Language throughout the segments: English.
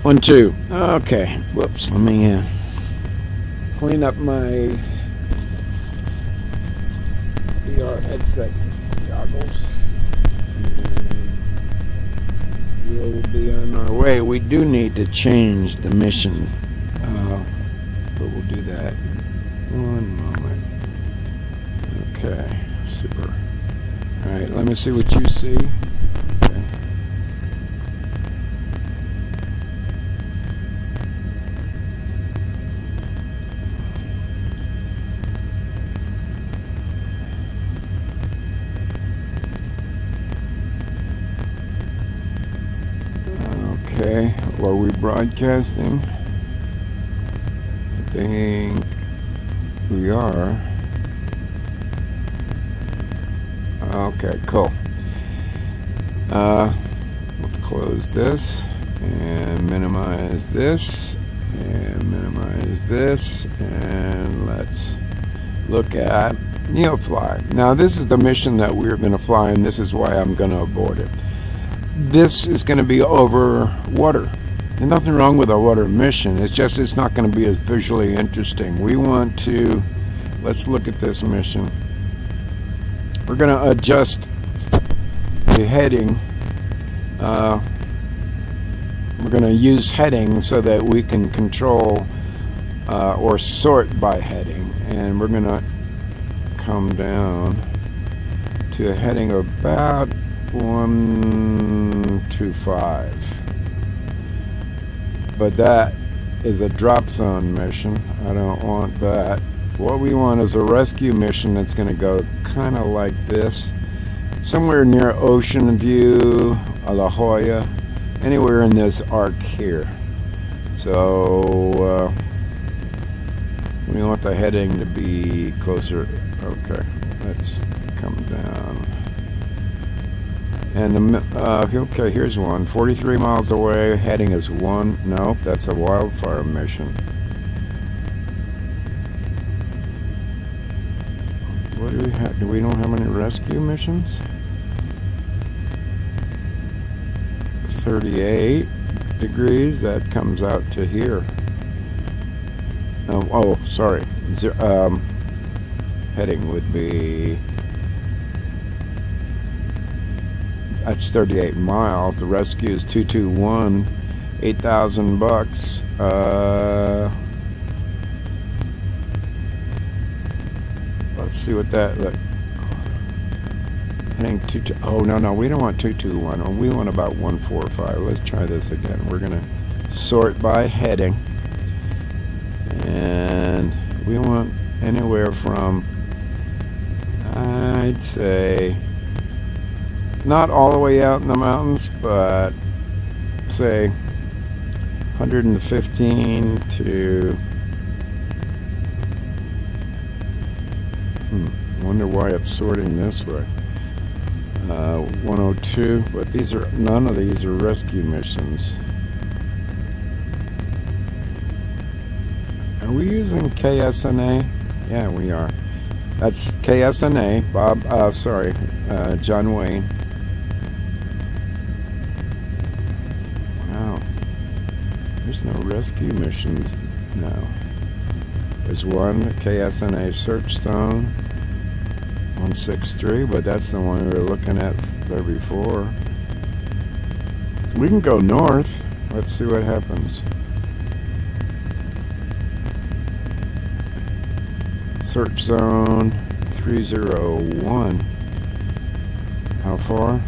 1, 2. Okay. Whoops. Let me clean up my VR headset goggles. We'll be on our way. We do need to change the mission, but we'll do that in one moment. Okay. Super. All right. Let me see what you see. Okay. Okay, are we broadcasting? I think we are. Okay, cool. Let's close this and minimize this and minimize this, and let's look at NeoFly. Now this is the mission that we're going to fly, and this is why I'm going to abort it. This is going to be over water. There's nothing wrong with a water mission. It's just it's not going to be as visually interesting. We want to, let's look at this mission. We're going to adjust the heading. We're going to use heading so that we can control or sort by heading. And we're going to come down to a heading of about 125, but that is a drop zone mission. I don't want that. What we want is a rescue mission that's going to go kind of like this, somewhere near Ocean View, La Jolla, anywhere in this arc here. So we want the heading to be closer. Okay, let's come down. And okay, here's one. 43 miles away, heading is 1. Nope, that's a wildfire mission. What do we have? Do we don't have any rescue missions? 38 degrees, that comes out to here. Oh, sorry. Heading would be... That's 38 miles. The rescue is 221, 8,000 bucks. Let's see what that. Look. Heading 22. Oh no, we don't want 221. Oh, we want about 145. Let's try this again. We're gonna sort by heading, and we want anywhere from, I'd say, not all the way out in the mountains, but say 115 to, wonder why it's sorting this way. 102, but these are, none of these are rescue missions. Are we using KSNA? Yeah, we are. That's KSNA, John Wayne. There's no rescue missions now. There's one KSNA search zone 163, but that's the one we were looking at there before. We can go north. Let's see what happens. Search zone 301. How far?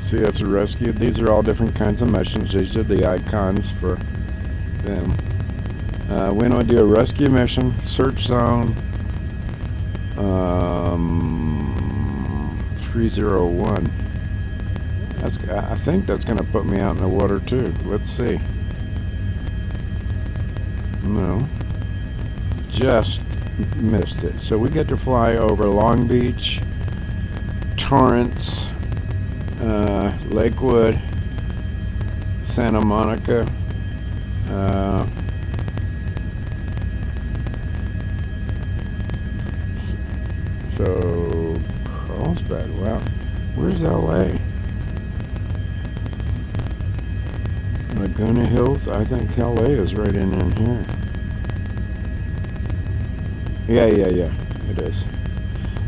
See, that's a rescue. These are all different kinds of missions. These are the icons for them. We want to do a rescue mission. Search zone 301. I think that's going to put me out in the water too. Let's see. No. Just missed it. So we get to fly over Long Beach, Torrance, Lakewood, Santa Monica, so Carlsbad. Wow, where's LA? Laguna Hills, I think LA is right in here. Yeah, it is.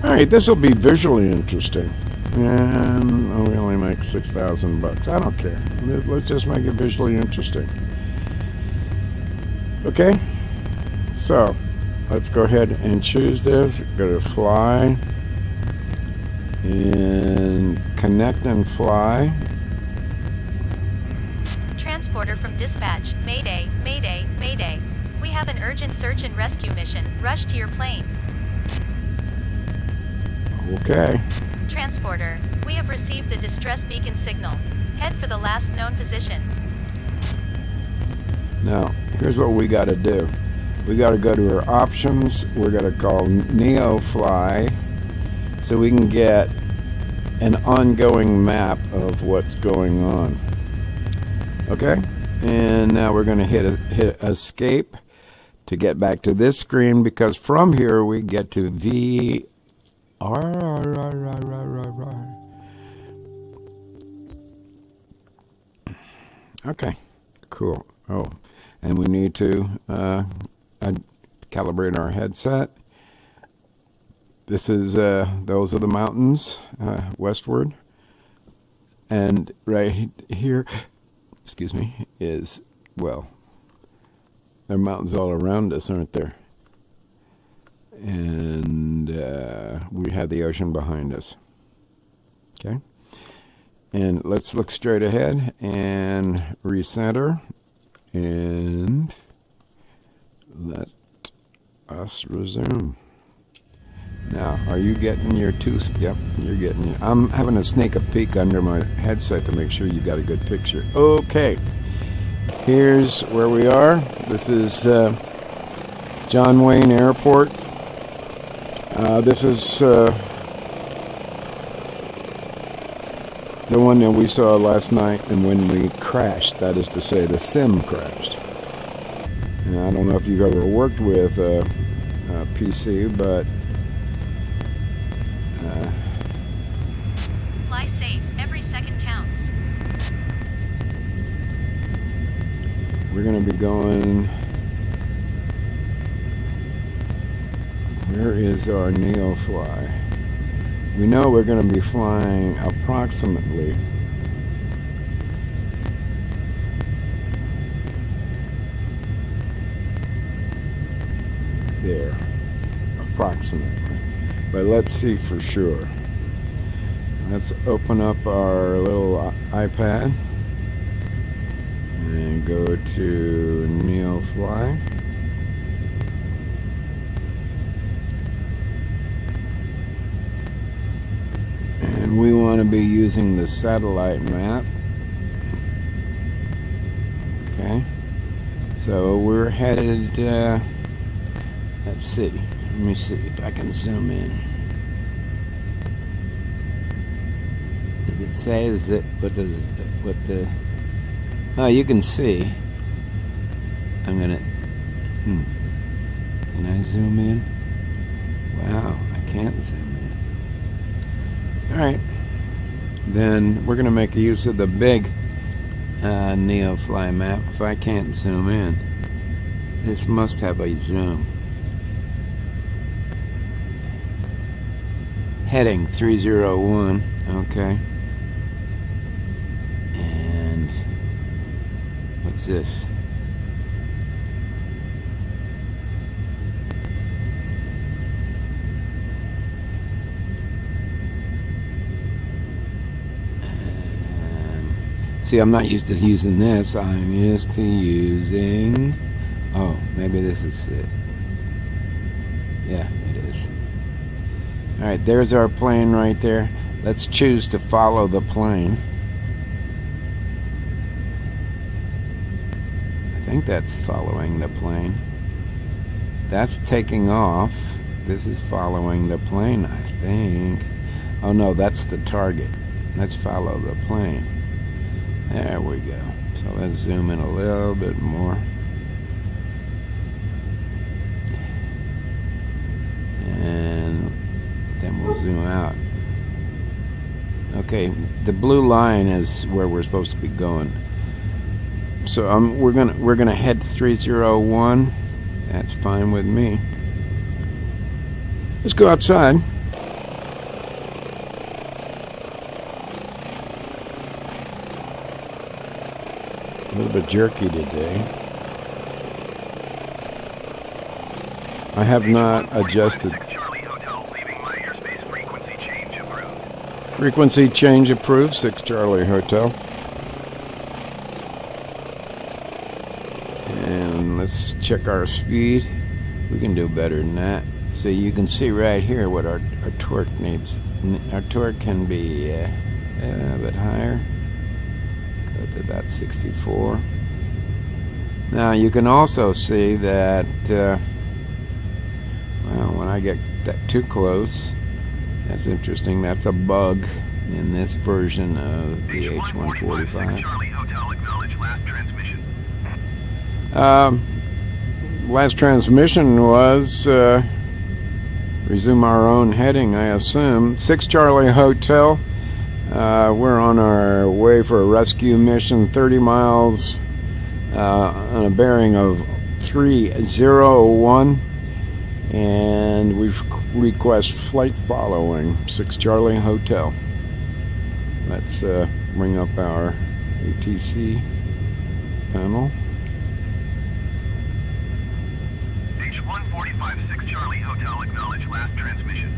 Alright, this will be visually interesting. And we only make 6,000 bucks. I don't care. Let's just make it visually interesting. Okay? So, let's go ahead and choose this. Go to Fly. And connect and fly. Transporter from dispatch. Mayday, mayday, mayday. We have an urgent search and rescue mission. Rush to your plane. Okay. Transporter, we have received the distress beacon signal. Head for the last known position. Now, here's what we got to do. We got to go to our options. We're going to call NeoFly so we can get an ongoing map of what's going on. Okay? And now we're going to hit escape to get back to this screen, because from here we get to Okay, cool. Oh, and we need to calibrate our headset. This is those are the mountains westward, and right here, excuse me, is, well, there are mountains all around us, aren't there? And we have the ocean behind us. Okay. And let's look straight ahead and recenter. And let us resume. Now, are you getting your two? Yep, you're getting it. I'm having to sneak a peek under my headset to make sure you got a good picture. Okay. Here's where we are. This is John Wayne Airport. This is the one that we saw last night, and when we crashed, that is to say, the sim crashed. And I don't know if you've ever worked with a PC, but fly safe. Every second counts. We're going to be going. Where is our NeoFly? We know we're going to be flying approximately there. Approximately. But let's see for sure. Let's open up our little iPad and go to NeoFly. And we want to be using the satellite map. Okay. So we're headed, let's see. Let me see if I can zoom in. Does it say, is it, what the, oh, you can see. I'm gonna, can I zoom in? Wow, I can't zoom in. Alright, then we're gonna make use of the big NeoFly map. If I can't zoom in, this must have a zoom. Heading 301, okay. And what's this? See, I'm not used to using this. I'm used to using, oh, maybe this is it. Yeah, it is. Alright, there's our plane right there. Let's choose to follow the plane. I think that's following the plane. That's taking off. This is following the plane, I think. Oh no, that's the target. Let's follow the plane. There we go. So let's zoom in a little bit more. And then we'll zoom out. Okay, the blue line is where we're supposed to be going. So we're gonna head to 301. That's fine with me. Let's go outside. A little bit jerky today. I have not adjusted. Frequency change approved, 6 Charlie Hotel. And let's check our speed. We can do better than that. So you can see right here what our torque needs. Our torque can be a bit higher. Go to about 64. Now you can also see that, well, when I get that too close, that's interesting. That's a bug in this version of the H145. Last transmission was resume our own heading, I assume. 6 Charlie Hotel. We're on our way for a rescue mission, 30 miles on a bearing of 301. And we request flight following 6 Charlie Hotel. Let's bring up our ATC panel. H145 6 Charlie Hotel, acknowledge last transmission.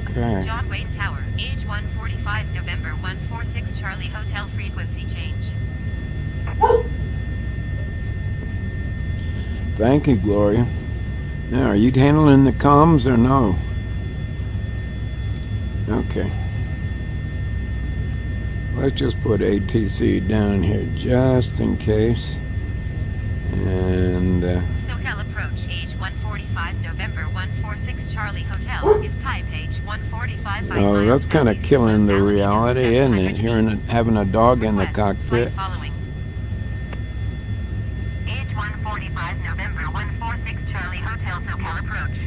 Okay. John Wayne Tower, H145 November 146 Charlie Hotel, frequency change. Thank you, Gloria. Now, are you handling the comms or no? Okay. Let's just put ATC down here just in case. And Socal approach, H145 November 146 Charlie Hotel is type H145. oh, that's kind of killing the reality, isn't it? Having a dog in the cockpit. Following. H145 November 146 Charlie Hotel, Socal approach.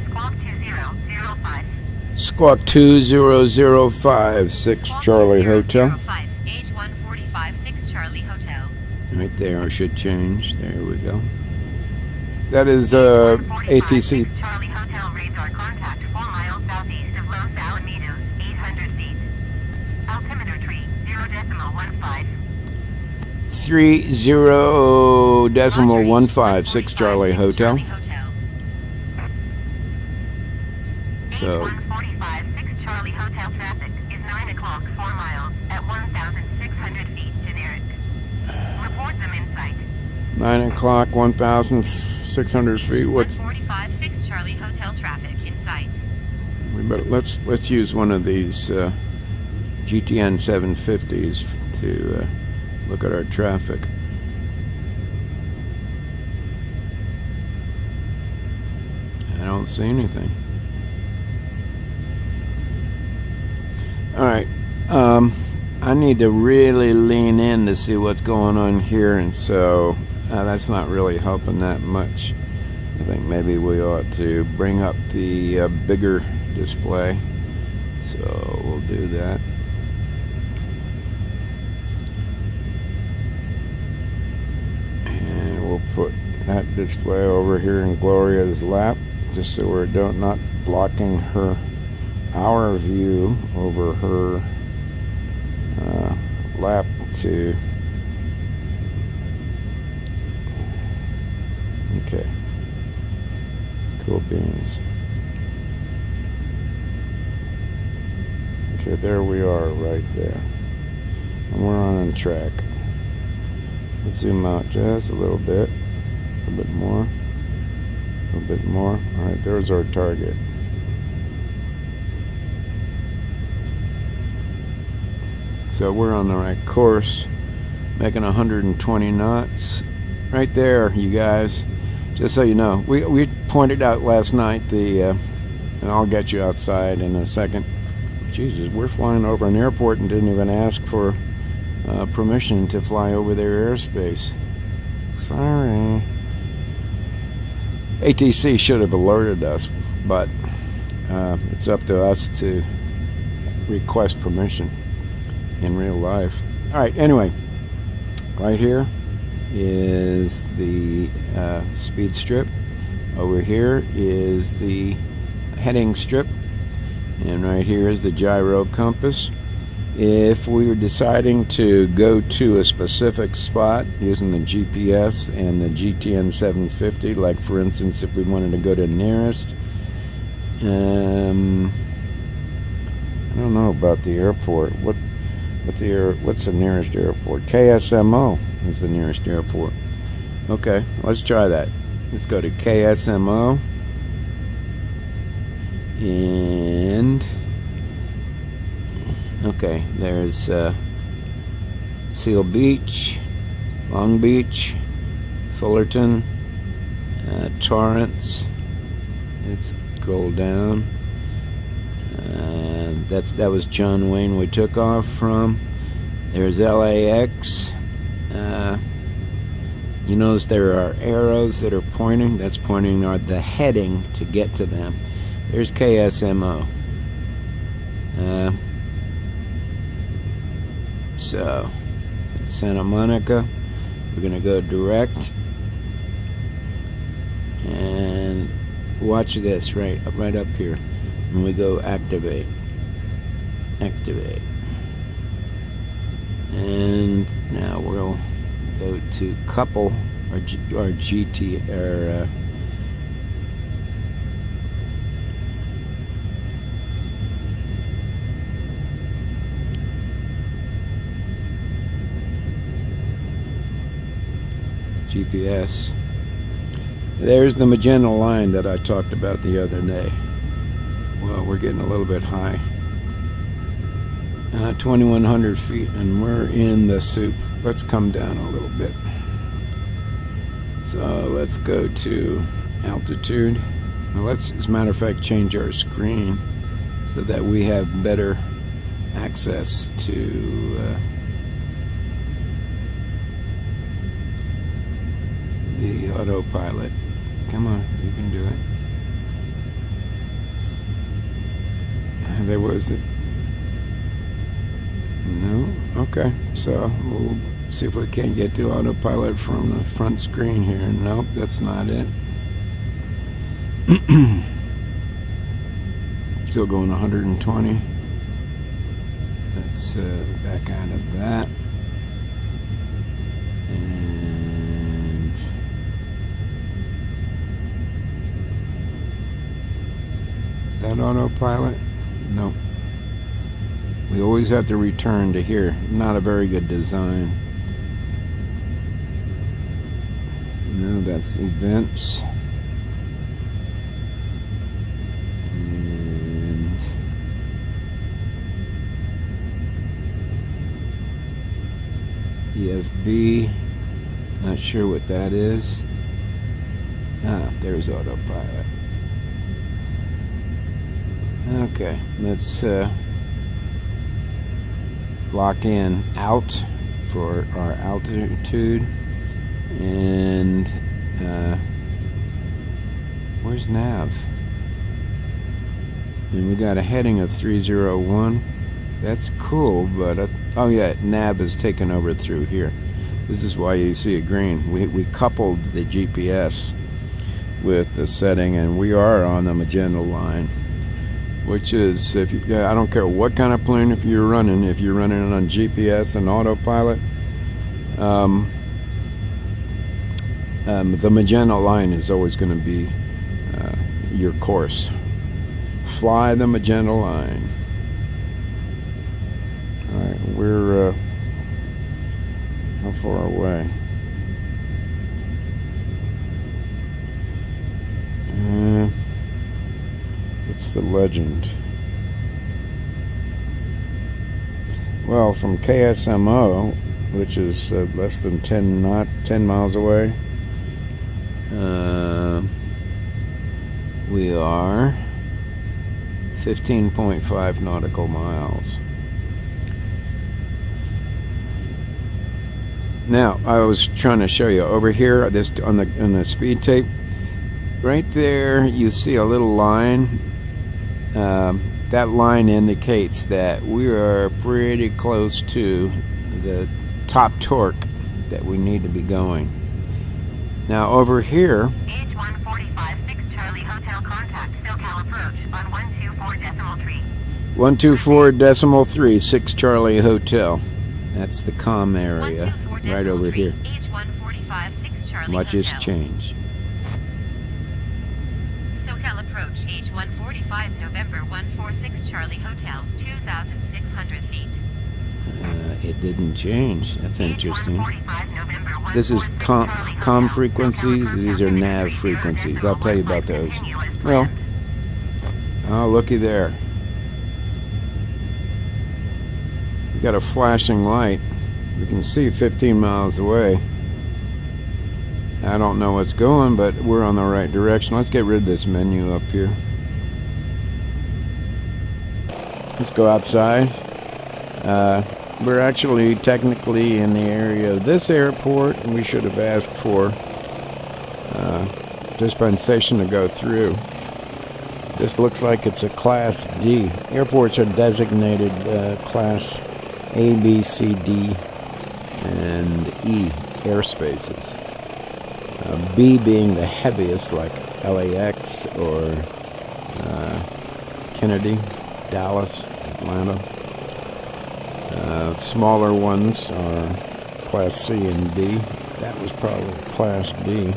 Squawk 2005. Squawk 2005, 6 Charlie Hotel. H145 6 Charlie Hotel. Right there, I should change. There we go. That is ATC. Charlie Hotel, radar contact 4 miles southeast of Los Alamitos, 800 feet. Altimeter tree 0.15. 30.15, 6 Charlie Hotel. So 145 6 Charlie Hotel traffic is 9 o'clock 4 miles at 1,600 feet generic. Report them in sight. 9 o'clock, 1,600 feet. What's 145 6 Charlie Hotel traffic in sight. we better, let's use one of these GTN 750s to look at our traffic. I don't see anything. All right, I need to really lean in to see what's going on here, and so that's not really helping that much. I think maybe we ought to bring up the bigger display, so we'll do that. And we'll put that display over here in Gloria's lap, just so we're not blocking our view over her lap to. Okay. Cool beans. Okay, there we are right there. And we're on track. Let's zoom out just a little bit. A bit more. A little bit more. Alright, there's our target. So we're on the right course, making 120 knots. Right there, you guys. Just so you know, we pointed out last night and I'll get you outside in a second. Jesus, we're flying over an airport and didn't even ask for permission to fly over their airspace. Sorry. ATC should have alerted us, but it's up to us to request permission. in real life. All right, anyway, right here is the speed strip. Over here is the heading strip, and right here is the gyro compass. If we were deciding to go to a specific spot using the GPS and the GTN 750, like for instance if we wanted to go to nearest, I don't know about the airport. What's the nearest airport? KSMO is the nearest airport. Okay, let's try that. Let's go to KSMO, and okay, there's Seal Beach, Long Beach, Fullerton, Torrance. Let's scroll down. That was John Wayne we took off from. There's LAX. You notice there are arrows that are pointing. That's pointing at the heading to get to them. There's KSMO. So Santa Monica. We're gonna go direct, and watch this right up here. And we go activate, and now we'll go to couple our GT or GPS. There's the magenta line that I talked about the other day. Well, we're getting a little bit high. 2,100 feet, and we're in the soup. Let's come down a little bit. So let's go to altitude. Now let's, as a matter of fact, change our screen so that we have better access to the autopilot. Come on, you can do it. There was it. No? Okay. So we'll see if we can't get to autopilot from the front screen here. Nope, that's not it. Still going 120. Let's back out of that. And is that autopilot? Nope. We always have to return to here. Not a very good design. No, that's events. And EFB. Not sure what that is. Ah, there's autopilot. Okay, let's lock in out for our altitude, and where's nav? And we got a heading of 301. That's cool, but oh yeah, nav is taken over through here. This is why you see it green. We coupled the GPS with the setting, and we are on the magenta line, which is, if you, I don't care what kind of plane if you're running it on GPS and autopilot, the magenta line is always going to be your course. Fly the magenta line. All right, we're how far away? What's the legend? Well, from KSMO, which is less than 10 miles away, we are 15.5 nautical miles. Now, I was trying to show you over here, this on the speed tape. Right there, you see a little line. that line indicates that we are pretty close to the top torque that we need to be going. Now over here, H145 6 Charlie Hotel contact Socal approach on 124.3. 124.3, 6 Charlie Hotel. That's the comm area right over here. H145 6 Charlie Much has Hotel. changed. Socal approach H145 November 146 Charlie Hotel 2,600 feet. It didn't change. That's interesting. H145 November This is 146 comm Charlie Hotel. frequencies. These are nav frequencies. I'll tell you about those. Well, oh, looky there. We got a flashing light. We can see 15 miles away. I don't know what's going, but we're on the right direction. Let's get rid of this menu up here. Let's go outside. We're actually technically in the area of this airport, and we should have asked for dispensation to go through. This looks like it's a Class D. Airports are designated Class A, B, C, D, and E airspaces. B being the heaviest, like LAX or Kennedy, Dallas, Atlanta. Smaller ones are Class C and D. That was probably Class D.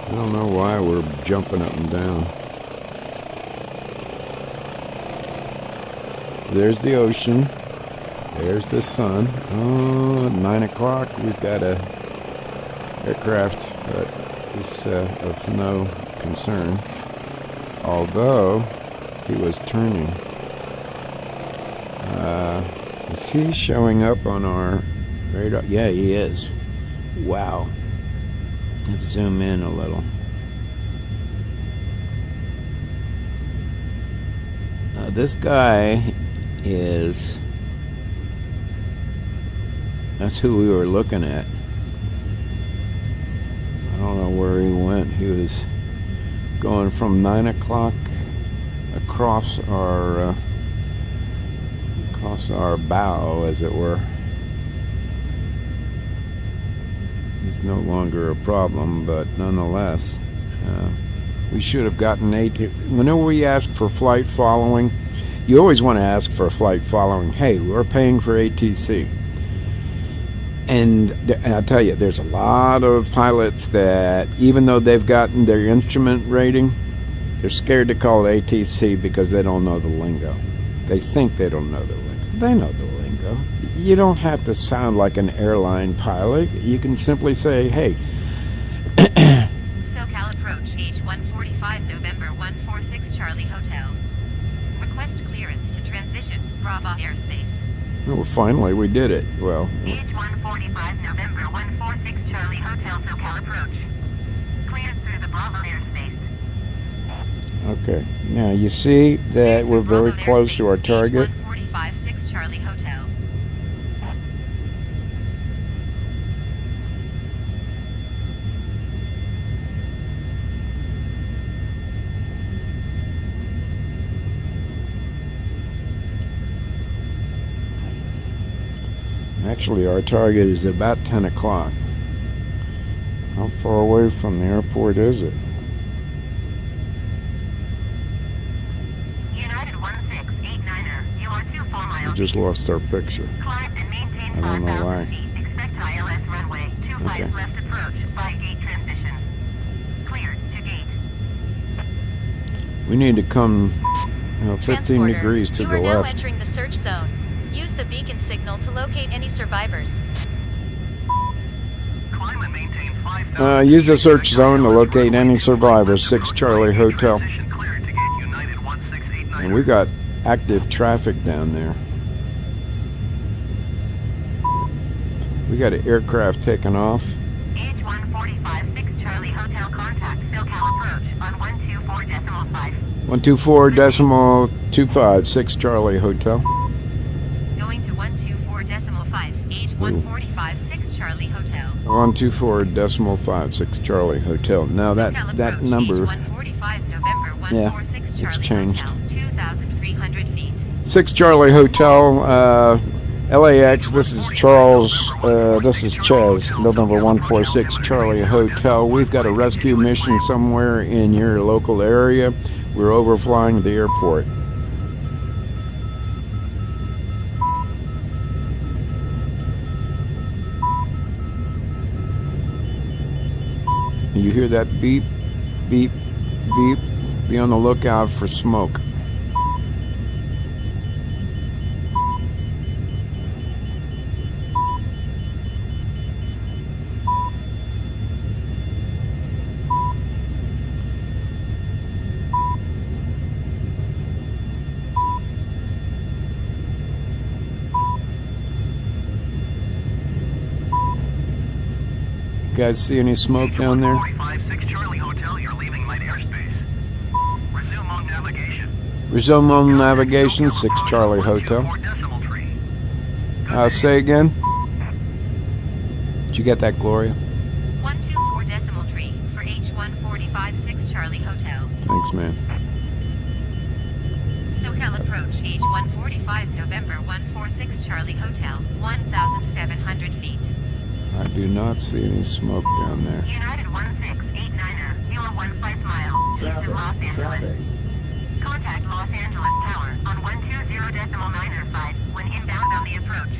I don't know why we're jumping up and down. There's the ocean. There's the sun. Oh, at 9 o'clock we've got a aircraft, but it's of no concern. Although he was turning. Is he showing up on our radar? Yeah, he is. Wow. Let's zoom in a little. This guy is... That's who we were looking at. I don't know where he went. He was going from 9 o'clock across our bow, as it were. It's no longer a problem, but nonetheless, we should have gotten whenever we ask for flight following, you always want to ask for a flight following. Hey, we're paying for ATC. And I'll tell you, there's a lot of pilots that, even though they've gotten their instrument rating, they're scared to call it ATC because they don't know the lingo. They think they don't know the lingo. They know the lingo. You don't have to sound like an airline pilot. You can simply say, hey. Socal approach H145 November 146 Charlie Hotel. Request clearance to transition Bravo airspace. Well, finally, we did it. Well, H145 November 146 Charlie Hotel Socal approach. Clearance through the Bravo airspace. okay. Now, you see that we're very close to our target. H145 6 Charlie Hotel. Actually, our target is about 10 o'clock. How far away from the airport is it? United 1689er. You are 24 We miles. just lost our picture. Climb and maintain I don't know 5,000 why. feet. Expect ILS runway 25 Okay. left approach by gate transition. Cleared to gate. We need to come 15 Transporter, degrees to you the are now left. entering the search zone. Use the beacon signal to locate any survivors. Climb and maintain 5,000 Use the feet. search Expect zone to ILS locate runway any 25 survivors. left 6 approach Charlie by gate Hotel. transition. Cleared to gate United 1689er. And we got active traffic down there. We got an aircraft taking off. H145 6 Charlie Hotel contact Socal approach on 124.5. 124.25, 6 Charlie Hotel. Going to 124.5. H145 6 Charlie Hotel. 124.56 Charlie Hotel. Now that number, yeah, it's changed. 6 Charlie Hotel, LAX. This is Charles. This is Chaz. November 146 Charlie Hotel. We've got a rescue mission somewhere in your local area. We're overflying the airport. You hear that beep, beep, beep? Be on the lookout for smoke. You guys see any smoke down there? 6 Charlie Hotel, you're leaving light airspace. Resume on navigation. Resume on navigation, 6 Charlie Hotel. Say again? Did you get that, Gloria? 124 decimal tree for H145 6 Charlie Hotel. Thanks, man. Socal approach H145 November 146 Charlie Hotel, 1,700 feet. I do not see any smoke down there. United 1689er, 015 miles, east of Los Angeles. Contact Los Angeles Tower on 120.905 when inbound on the approach.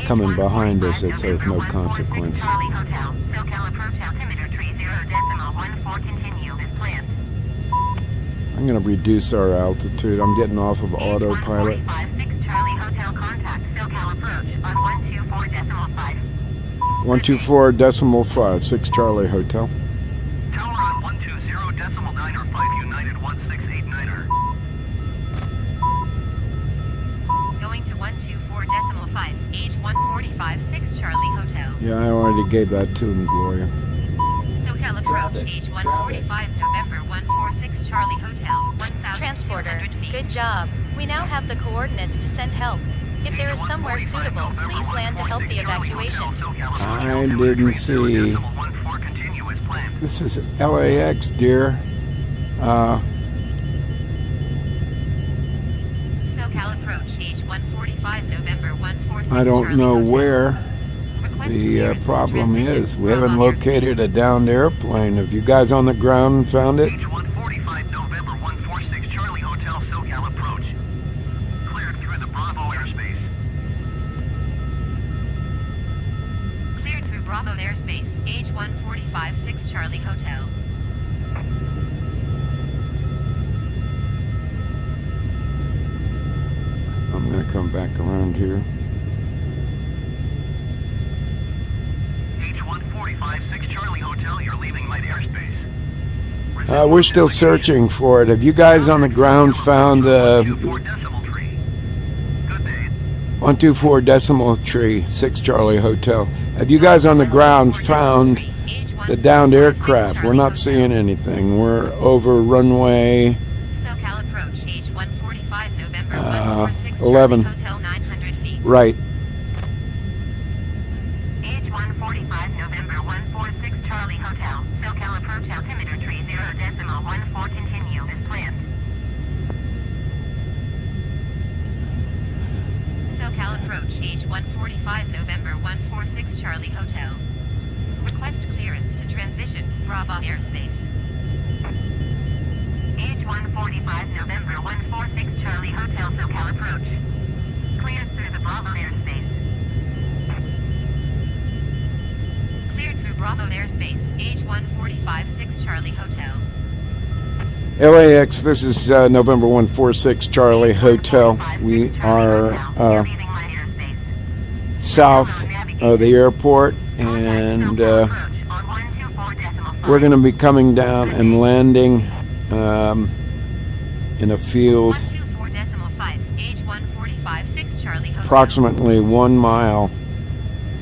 Coming behind us, it says no consequence. Charlie Hotel, Socal approach altimeter tree 0.14 continue as planned. I'm going to reduce our altitude. I'm getting off of autopilot. 6 Charlie Hotel contact Socal approach on 124.5. 124.5, 6 Charlie Hotel. Tower on 120.905 United 1689er. Going to 124.5, H145 6 Charlie Hotel. Yeah, I already gave that to him, Gloria. Socal approach H145 November 146 Charlie Hotel, 1,200 Transporter, feet. good job. We now have the coordinates to send help. If there is somewhere suitable, please land to help the evacuation. I didn't see. This is LAX, dear. Socal approach H145 November 146 I don't Charlie know Hotel. where Request the clearance to problem transition. is. We haven't Bravo located a downed airplane. Have you guys on the ground found it? H145 November 146 Charlie Hotel Socal approach. Cleared through the Bravo airspace. Cleared through Bravo airspace, H145 6 Charlie Hotel. I'm going to come back around here. H145 6 Charlie Hotel, you're leaving light airspace. We're still searching for it. Have you guys on the ground found 124 decimal tree. Good day. 124 decimal tree, 6 Charlie Hotel? Have you guys on the ground found the downed aircraft? We're not seeing anything. We're over runway Socal approach H145 November 146 11. Charlie Hotel 900 feet. right. H145 November 146 Charlie Hotel, Socal approach altimeter tree 0.14 continue as planned. Socal approach H145 November 146 Charlie Hotel. Request clearance to transition Bravo airspace. H145 November 146 Charlie Hotel, Socal approach. Cleared through the Bravo airspace. Cleared through Bravo airspace, H145 6 Charlie Hotel. LAX, this is November 146 Charlie Hotel. We are south of the airport, and we're going to be coming down and landing in a field 124.5, H145 6 Charlie Hotel. approximately 1 mile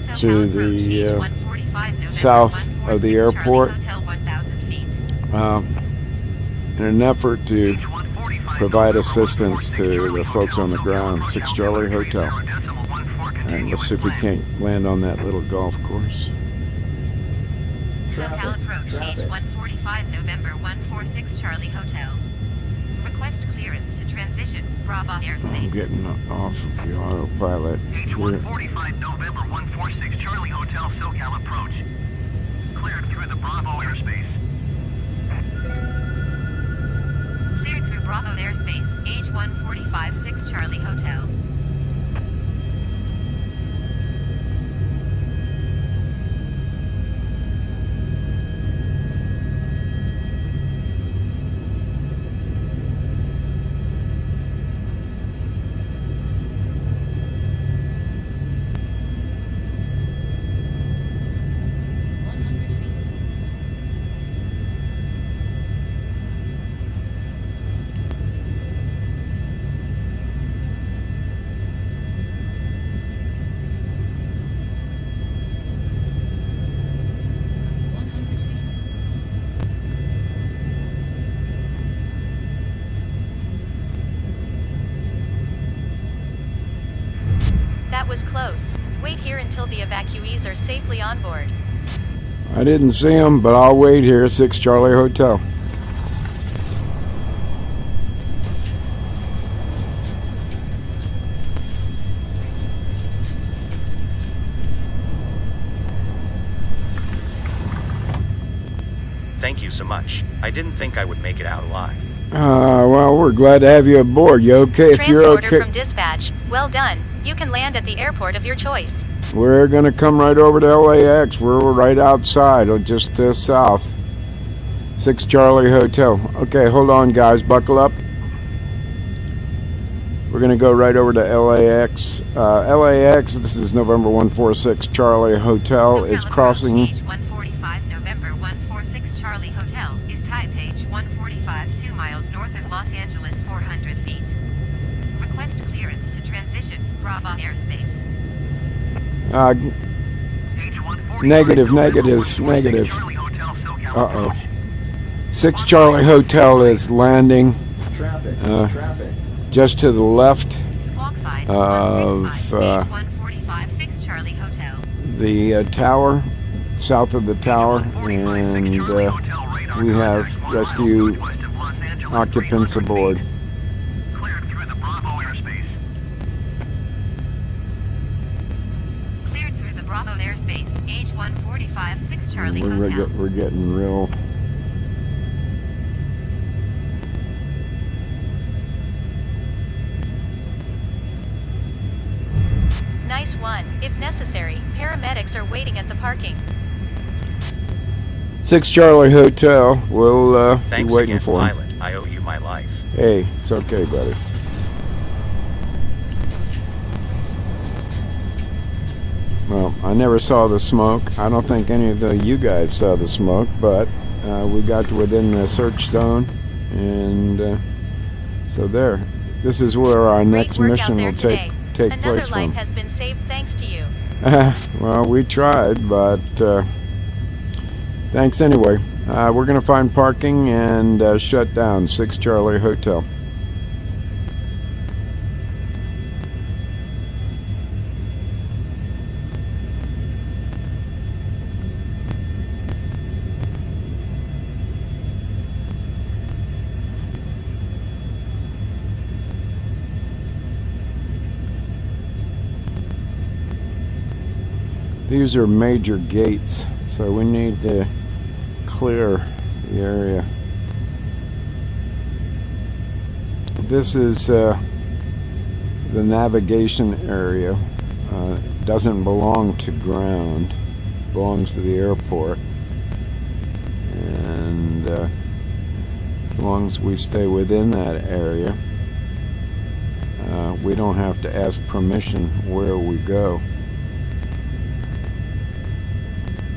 Socal to approach, the H145 November south of the 146 airport. Charlie Hotel, 1,000 feet. In an effort to provide assistance to the folks on the ground. 6 Charlie Hotel. Alright, let's see if we can't land on that little golf course. Socal approach, H 145 November 146 Charlie Hotel. Request clearance to transition, Bravo I'm airspace. getting off of the autopilot H here. 145 November 146 Charlie Hotel SoCal approach. Cleared through the Bravo airspace. Cleared through Bravo airspace, H 145 6 Charlie Hotel. That was close. Wait here until the evacuees are safely on board. I didn't see him, but I'll wait here. 6 Charlie Hotel. Thank you so much. I didn't think I would make it out alive. Well, we're glad to have you aboard. You okay? If you're Transporter okay, from dispatch. Well done. You can land at the airport of your choice. we're gonna come right over to LAX. We're right outside, or just south. 6 Charlie Hotel. Okay, hold on, guys. Buckle up. We're gonna go right over to LAX. LAX. This is November 146 Charlie Hotel. Socal Is approach, crossing. H 145 November 146 Charlie Hotel is Taipei 145 2 miles north of Los Angeles 400 feet. Request clearance to transition, Bravo airspace. H145 Negative, November negative, 146 negative. Charlie Hotel SoCal Uh-oh. approach. 6 Charlie Hotel is landing just to the left Squawk 5 of 145 6 Charlie Hotel. the tower, south of the tower, and we have rescue occupants aboard. Cleared through the Bravo airspace. Cleared through the Bravo airspace, H 145 6 Charlie Hotel. We're getting real. Nice one. If necessary, paramedics are waiting at the parking. 6 Charlie Hotel. We'll be Thanks waiting again, for him. pilot. I owe you my life. Hey, it's okay, buddy. Well, I never saw the smoke. I don't think any of you guys saw the smoke, but we got to within the search zone, and so there. This is where our next Great work mission out there will today. take Another place life from. has been saved thanks to you. Well, we tried, but thanks anyway. We're going to find parking and shut down 6 Charlie Hotel. These are major gates, so we need to clear the area. This is the navigation area. Doesn't belong to ground, belongs to the airport. And as long as we stay within that area, we don't have to ask permission where we go.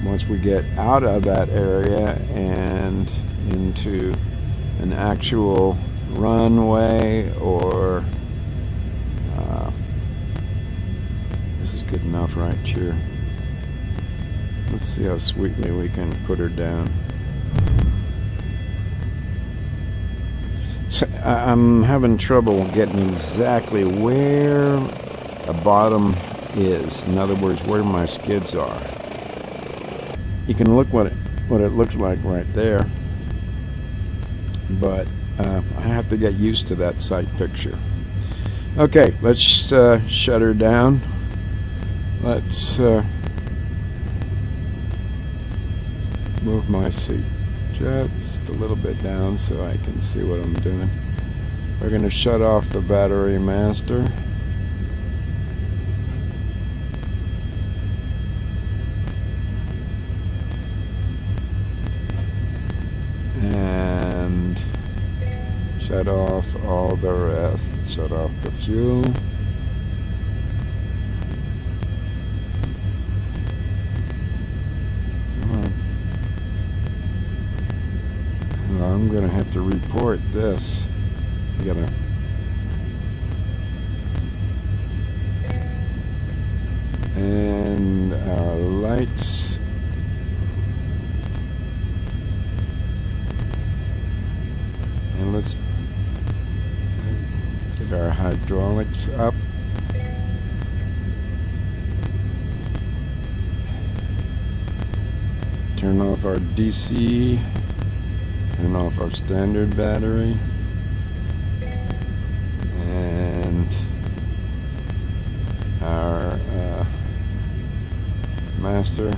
Once we get out of that area and into an actual runway, or this is good enough right here. Let's see how sweetly we can put her down. So I'm having trouble getting exactly where the bottom is. In other words, where my skids are. You can look what it looks like right there, but I have to get used to that sight picture. Okay, let's shut her down. Let's move my seat just a little bit down so I can see what I'm doing. We're going to shut off the battery master. And shut off all the rest. Shut off the fuel. I'm gonna have to report this. I gotta. And our lights. And let's get our hydraulics up. Turn off our DC. Turn off our standard battery. And our master.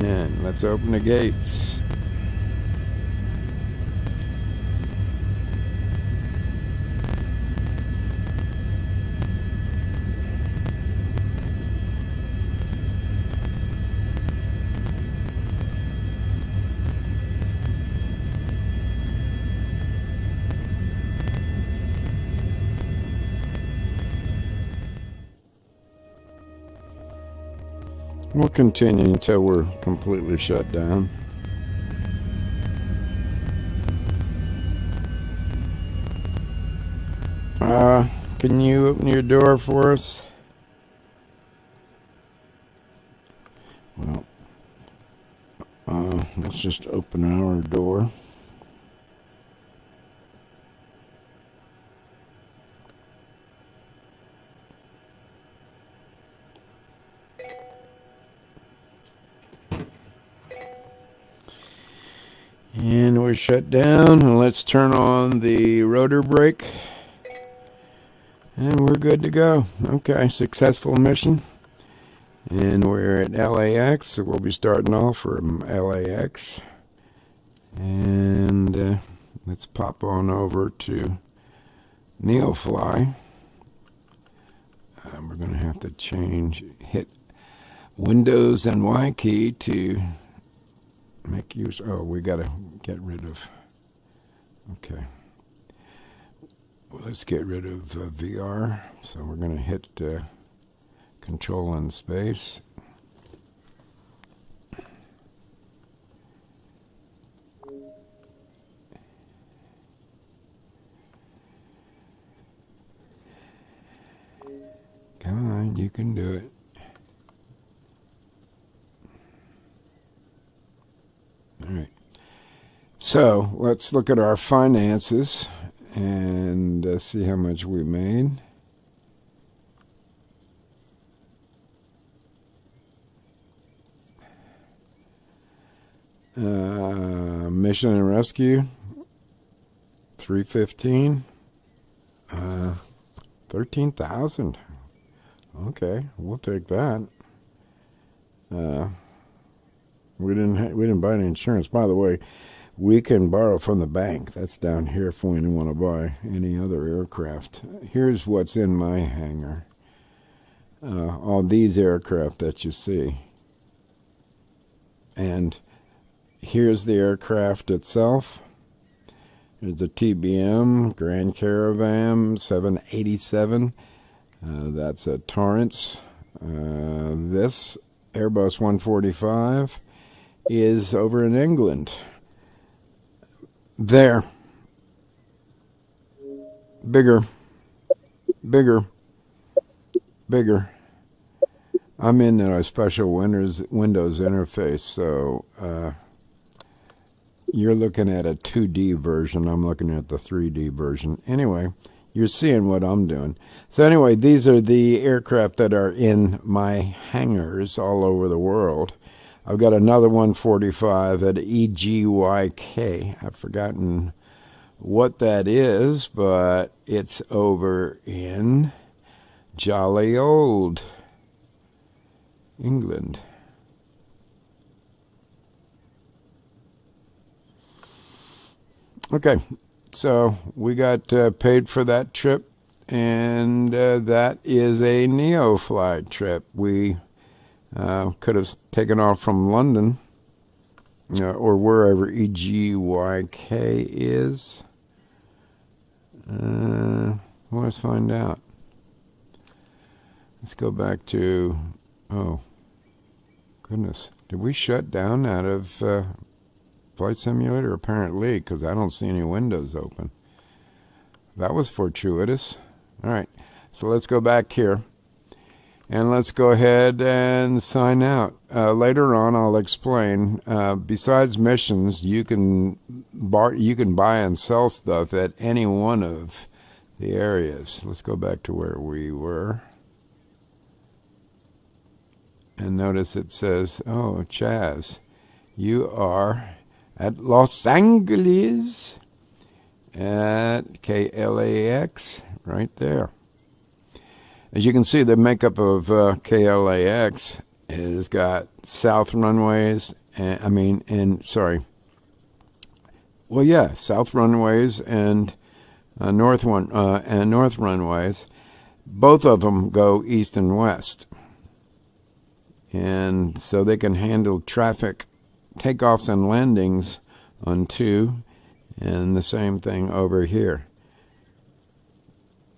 And let's open the gates. We'll continue until we're completely shut down. Can you open your door for us? Well, let's just open our door. And we're shut down. And let's turn on the rotor brake. And we're good to go. Okay, successful mission. And we're at LAX, so we'll be starting off from LAX. And let's pop on over to NeoFly. We're going to have to hit Windows and Y key to make use. Oh, we got to get rid of. Okay. Well, let's get rid of VR. So we're going to hit Control and Space. Come on, you can do it. All right. So let's look at our finances and see how much we made. Mission and rescue, 315. 13,000. Okay, we'll take that. We didn't buy any insurance. By the way, we can borrow from the bank. That's down here if we want to buy any other aircraft. Here's what's in my hangar. All these aircraft that you see. And here's the aircraft itself. There's a TBM, Grand Caravan 787. That's a Torrance. This Airbus 145 is over in England. There. Bigger. Bigger. Bigger. I'm in a special Windows interface, so You're looking at a 2D version. I'm looking at the 3D version. Anyway, you're seeing what I'm doing. So anyway, these are the aircraft that are in my hangars all over the world. I've got another 145 at EGYK. I've forgotten what that is, but it's over in jolly old England. Okay, so we got paid for that trip, and that is a NeoFly trip. We could have taken off from London, or wherever EGYK is. Let's find out. Let's go back to, oh, goodness. Did we shut down out of Flight Simulator? Apparently, because I don't see any windows open. That was fortuitous. All right, so let's go back here. And let's go ahead and sign out. Later on, I'll explain. Besides missions, you can buy and sell stuff at any one of the areas. Let's go back to where we were. And notice it says, oh, Chaz, you are at Los Angeles at KLAX, right there. As you can see, the makeup of KLAX has got south runways, south runways and north runways. Both of them go east and west, and so they can handle traffic takeoffs and landings on 2, and the same thing over here.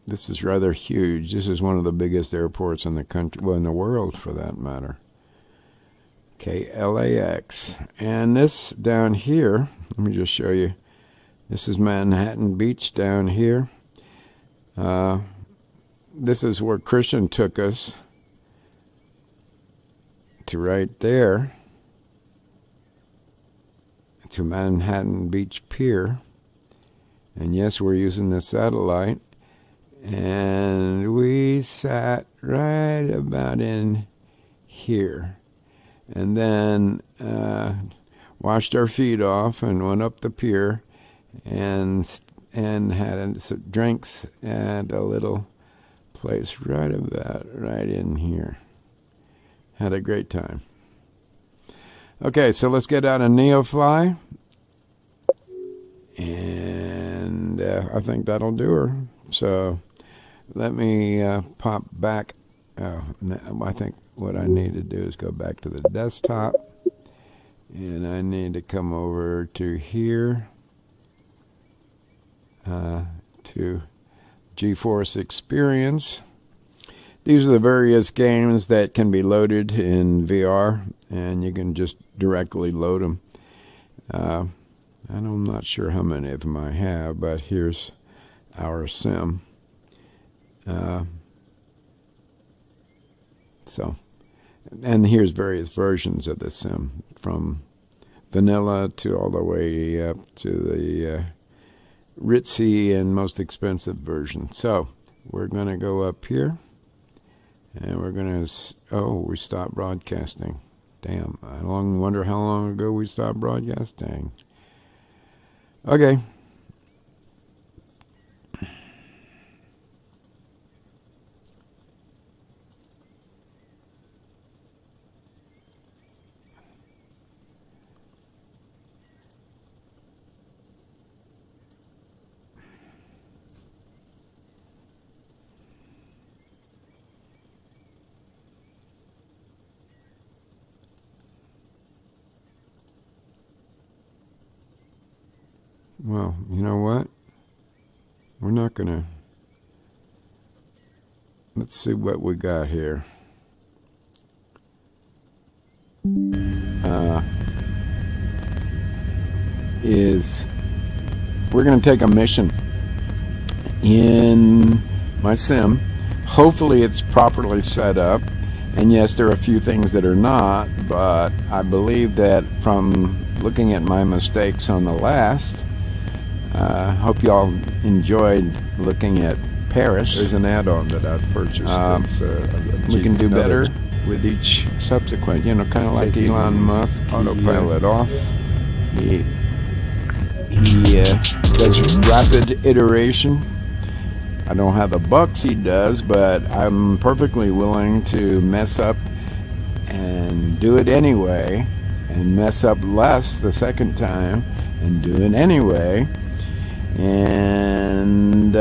This is rather huge. This is one of the biggest airports in the country, well, in the world for that matter. KLAX. And this down here, let me just show you. This is Manhattan Beach down here. This is where Christian took us to right there, to Manhattan Beach Pier. And yes, we're using the satellite. And we sat right about in here, and then washed our feet off and went up the pier and had some drinks at a little place right in here. Had a great time. Okay, so let's get out of NeoFly, and I think that'll do her. So let me pop back. I think what I need to do is go back to the desktop, and I need to come over to here to GeForce Experience. These are the various games that can be loaded in VR, and you can just directly load them. And I'm not sure how many of them I have, but here's our sim. And here's various versions of the sim, from vanilla to all the way up to the ritzy and most expensive version. So we're going to go up here, and we're going to, we stopped broadcasting. Damn, I wonder how long ago we stopped broadcasting. Okay. Well, you know what? We're not going to... Let's see what we got here. We're going to take a mission in my sim. Hopefully it's properly set up. And yes, there are a few things that are not, but I believe that from looking at my mistakes on the last. Hope y'all enjoyed looking at Paris. There's an add-on that I've purchased. We can do better with each subsequent, you know, kind of like Elon Musk. Autopilot off. He does rapid iteration. I don't have the bucks he does, but I'm perfectly willing to mess up and do it anyway, and mess up less the second time and do it anyway. And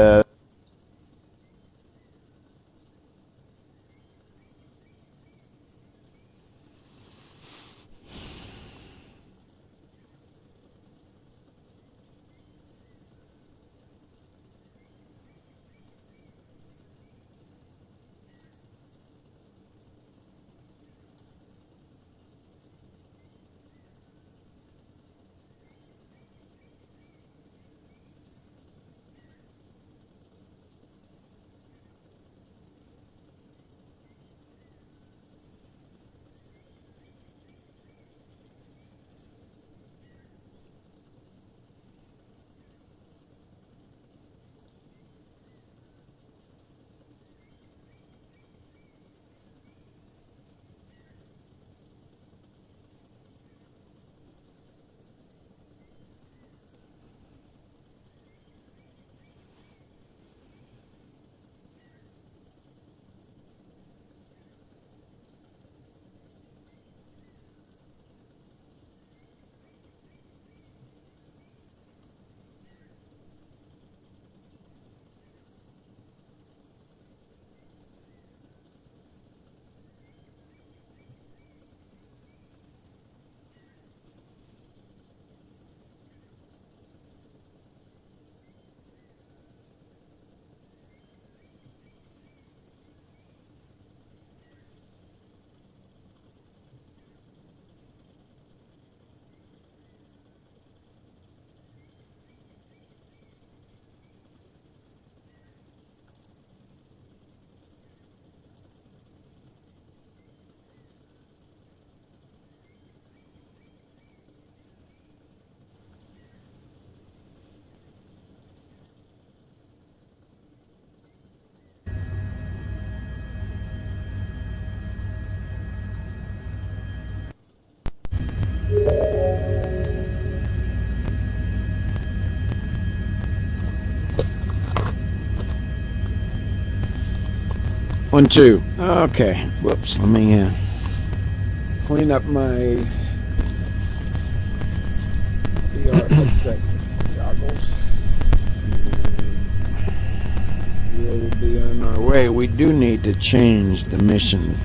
one, two. Okay. Whoops. Let me clean up my goggles. We'll be on our way. We do need to change the mission.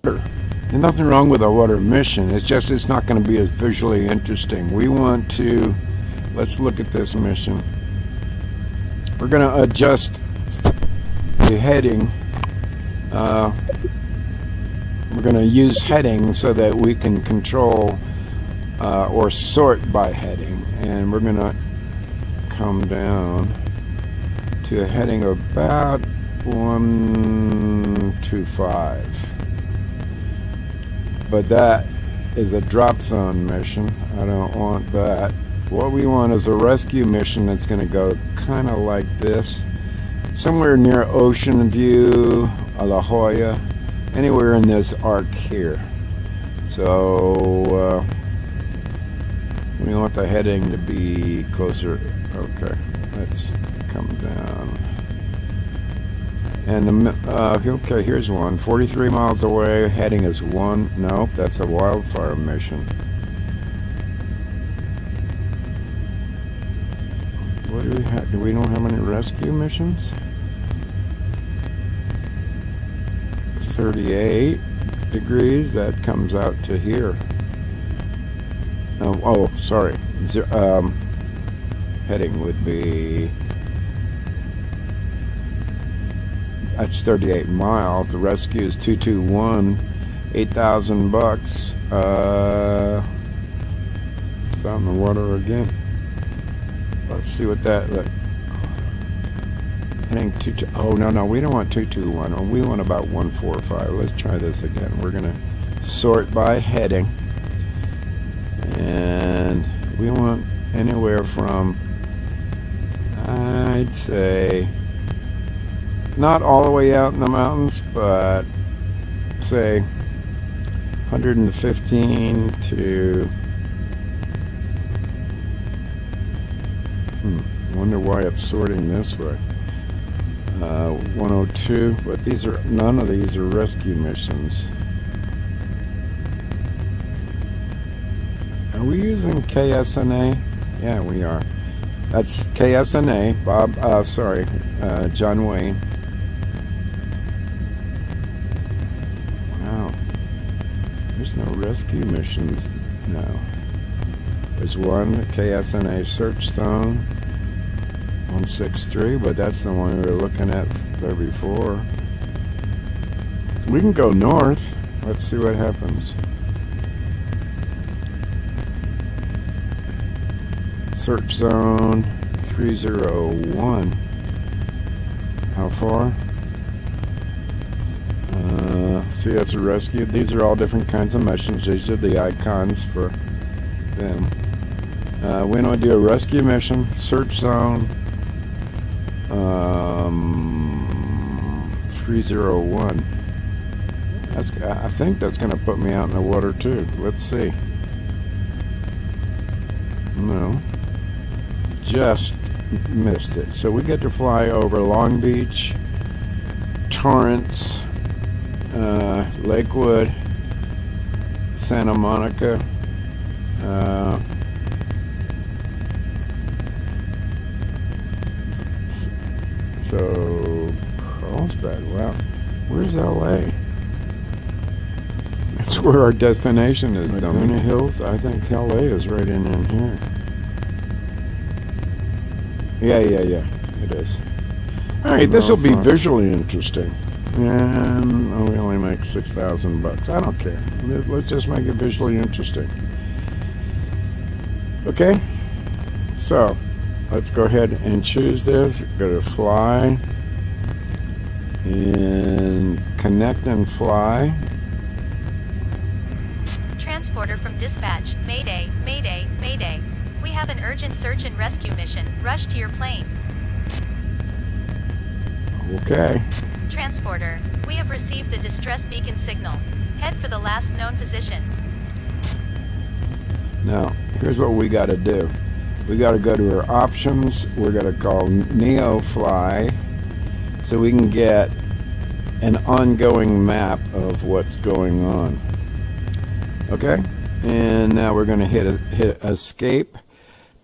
There's nothing wrong with a water mission. It's just it's not going to be as visually interesting. We want to. Let's look at this mission. We're going to adjust the heading. We're going to use heading so that we can control or sort by heading. And we're going to come down to a heading of about 125. But that is a drop zone mission. I don't want that. What we want is a rescue mission that's going to go kind of like this, somewhere near Ocean View, La Jolla, anywhere in this arc here. So we want the heading to be closer. Okay, let's come down. And okay, here's one. 43 miles away. Heading is 1. Nope, that's a wildfire mission. What do we have? Do we know how many rescue missions? 38 degrees. That comes out to here. Oh, sorry. Heading would be. That's 38 miles. The rescue is 221. $8,000. It's out in the water again. Let's see what that. Heading 22. Oh no, we don't want 221. We want about 145. Let's try this again. We're gonna sort by heading, and we want anywhere from, I'd say, not all the way out in the mountains, but say 115 to, wonder why it's sorting this way. 102, but none of these are rescue missions. Are we using KSNA? Yeah, we are. That's KSNA, John Wayne. Wow. There's no rescue missions now. There's one, KSNA search zone, 163, but that's the one we were looking at there before. We can go north. Let's see what happens. Search zone 301. How far? See, that's a rescue. These are all different kinds of missions. These are the icons for them. We want to do a rescue mission. Search zone 301. I think that's going to put me out in the water too. Let's see. No. Just missed it. So we get to fly over Long Beach, Torrance, Lakewood, Santa Monica, so Carlsbad. Wow, where's LA? That's where our destination is. Laguna Hills. I think LA is right in here. Yeah, it is. Alright, this will be visually interesting. And we only make $6,000. I don't care. Let's just make it visually interesting. Okay? So, let's go ahead and choose this. Go to fly. And connect and fly. Transporter from dispatch. Mayday, mayday, mayday. We have an urgent search and rescue mission. Rush to your plane. Okay. Transporter, we have received the distress beacon signal. Head for the last known position. Now, here's what we got to do. We got to go to our options. We're going to call NeoFly so we can get an ongoing map of what's going on. Okay? And now we're going to hit escape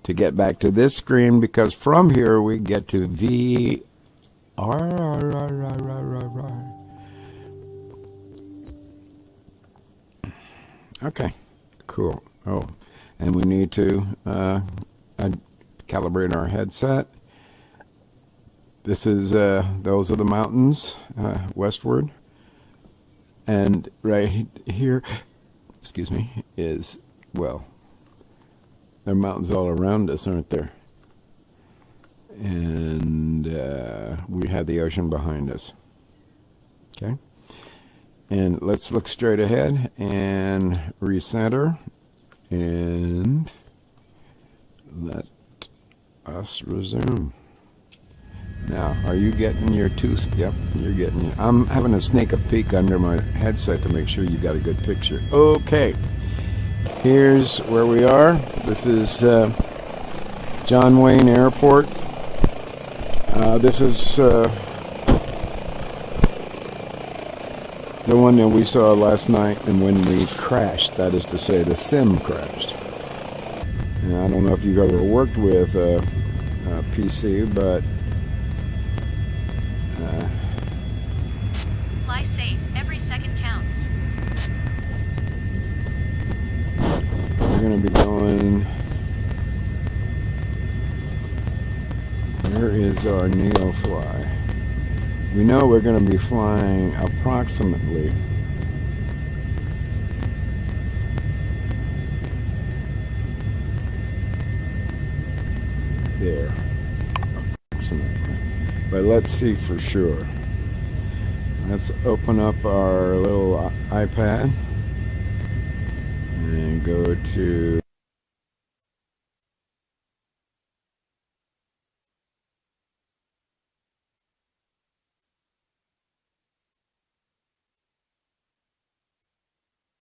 to get back to this screen, because from here we get to Okay, cool. Oh, and we need to calibrate our headset. This is those are the mountains westward, and right here, excuse me, is, well, there are mountains all around us, aren't there? And we have the ocean behind us. Okay? And let's look straight ahead and recenter. And let us resume. Now, are you getting your two? Yep, you're getting it. I'm having to sneak a peek under my headset to make sure you got a good picture. Okay. Here's where we are. This is John Wayne Airport. This is the one that we saw last night, and when we crashed, that is to say, the sim crashed. And I don't know if you've ever worked with a PC, but Fly safe. Every second counts. we're going to be going. Where is our NeoFly? We know we're going to be flying approximately there. Approximately. But let's see for sure. Let's open up our little iPad. go to